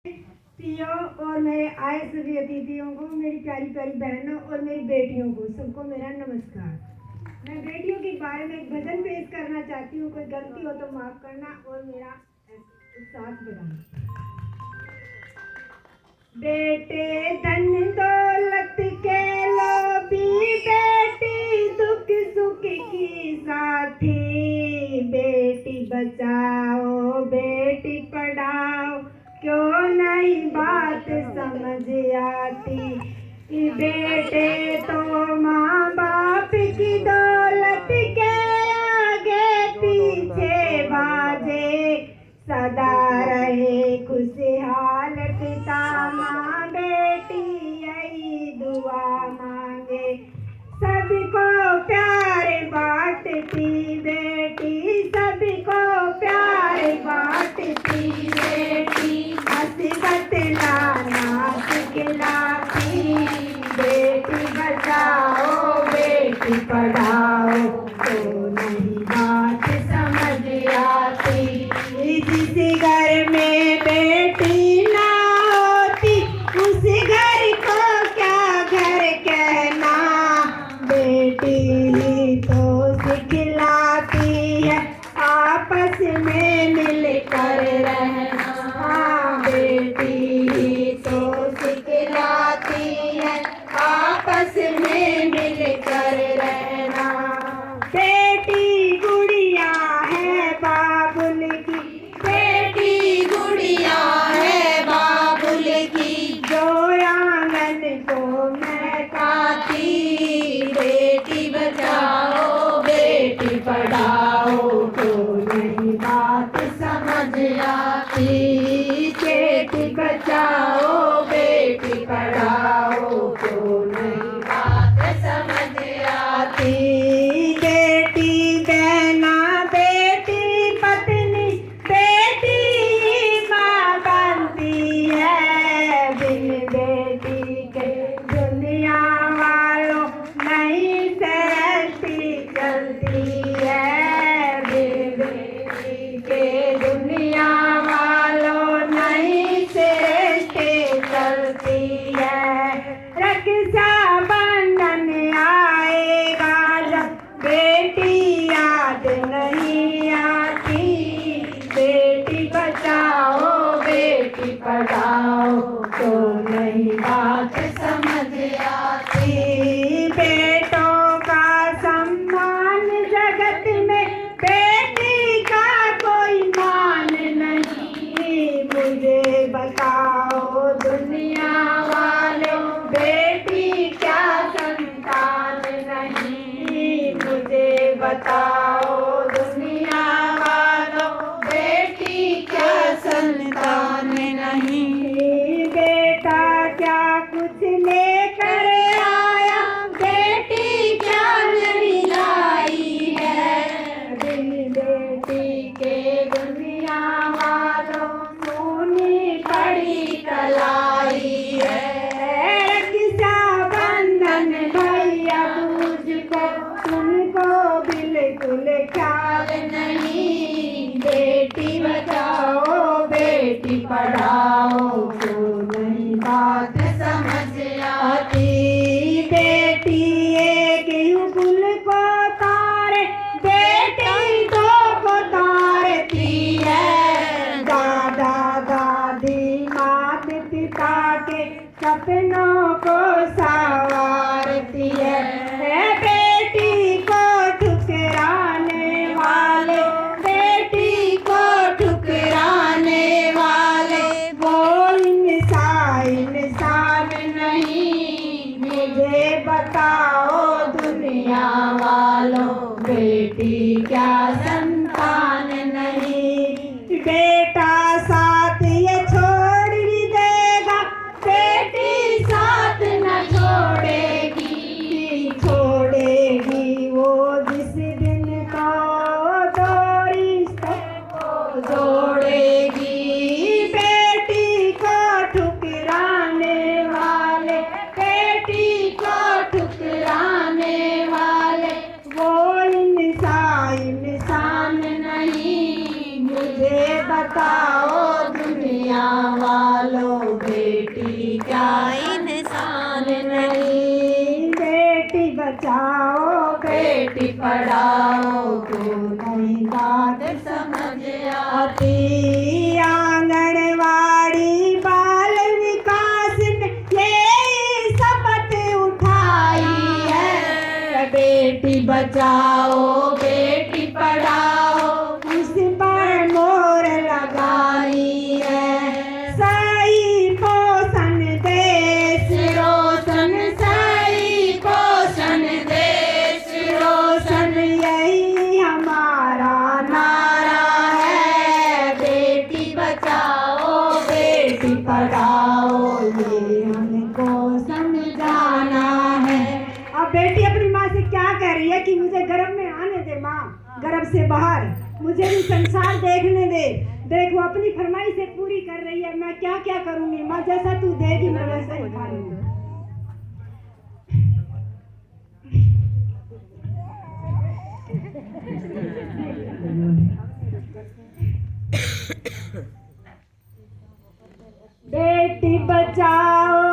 पियो और मेरे आए सभी अतिथियों को, मेरी प्यारी प्यारी बहनों और मेरी बेटियों को, सबको मेरा नमस्कार। मैं बेटियों के बारे में एक भजन पेश करना चाहती हूँ। कोई गलती हो तो माफ करना और मेरा साथ बढ़ाना। बेटे धन दौलत के लोभी, बेटी दुख सुख की साथी। बेटी बचाओ बेटी पढ़ाओ, क्यों नहीं बात समझ आती। बेटे तो माँ बाप की दौलत के आगे पीछे भागे, सदा रहे खुशहाल पिता माँ बेटी यही दुआ मांगे। सबको प्यार बांटती बेटी, सबको प्यार बांटती बेटी। हंस बतलाना सिखलाती, बेटी बचाओ बेटी पढ़ाओ, तो नहीं बात समझ आती। जिस घर में बेटी ना होती, उस घर को क्या घर कहना। बेटी ही तो सिखलाती है आपस में मिलकर रहना। हाँ, बेटी ही तो सिखलाती है आपस में मिलकर रहना। बेटी गुड़िया है बाबुल की, बेटी गुड़िया है बाबुल की, जो आंगन को महकाती। बेटी बचाओ बेटी पढ़ाओ, तो नहीं बात समझ आती। बेटी बचाओ बेटी पढ़ाओ, तो नहीं बात समझ आती। बेटी बहना बेटी पत्नी, बेटी माँ बनती है। बिन बेटी के दुनिया वालों नहीं सहती चलती है। बिन बेटी के दुनिया वालों नहीं सहती चलती है। रक्षा बंधन आएगा जब बेटी याद नहीं आती। बेटी बचाओ बेटी पढ़ाओ, तो नहीं बात समझ आती। बेटों का सम्मान जगत में, बेटी का कोई मान नहीं। मुझे बताओ दुनिया वालों, बेटी क्या संतान नहीं। मुझे बताओ दुनिया वालों, बेटी क्या संतान नहीं। बेटा क्या कुछ लेकर आया, बेटी क्या नहीं लाई है। बिन बेटी के दुनिया वालों सोनी पड़ी कलाई है। रक्षा बंधन भैया मुझको, तुमको बिल्कुल ख्याल नहीं। बेटी बचाओ बेटी पढ़ाओ, तो नहीं बात समझ आती। बेटी एक युगल को तारे, बेटी दो को तारती है। दादा दादी मात पिता के सपनों को संवारती है। बेटी को ठुकराने वाले, बेटी को ठुकराने वाले, वो इंसान नहीं। मुझे बताओ दुनिया वालों, बेटी क्या संतान नहीं। बेटा साथ ये छोड़ भी देगा, बेटी साथ न छोड़ लो बेटी क्या इंसान नहीं। बेटी बचाओ बेटी पढ़ाओ क्यों नहीं बात समझ आती। आंगनवाड़ी बाल विकास ने ये शपथ उठाई है, बेटी बचाओ बेटी पढ़ाओ उस पर मोहर लगाई है। सही पोषण देश रोशन, सही पोषण देश रोशन, यही हमारा नारा है। बेटी बचाओ बेटी पढ़ाओ ये हमको समझाना है। अब बेटी अपनी माँ से क्या कह रही है कि मुझे गर्भ में आने दे माँ, गर्भ से बाहर मुझे भी संसार देखने दे। देख वो अपनी फरमाइश से पूरी कर रही है, मैं क्या क्या करूंगी माँ, जैसा तू देगी मैं वैसा ही खा लूंगी। बेटी बचाओ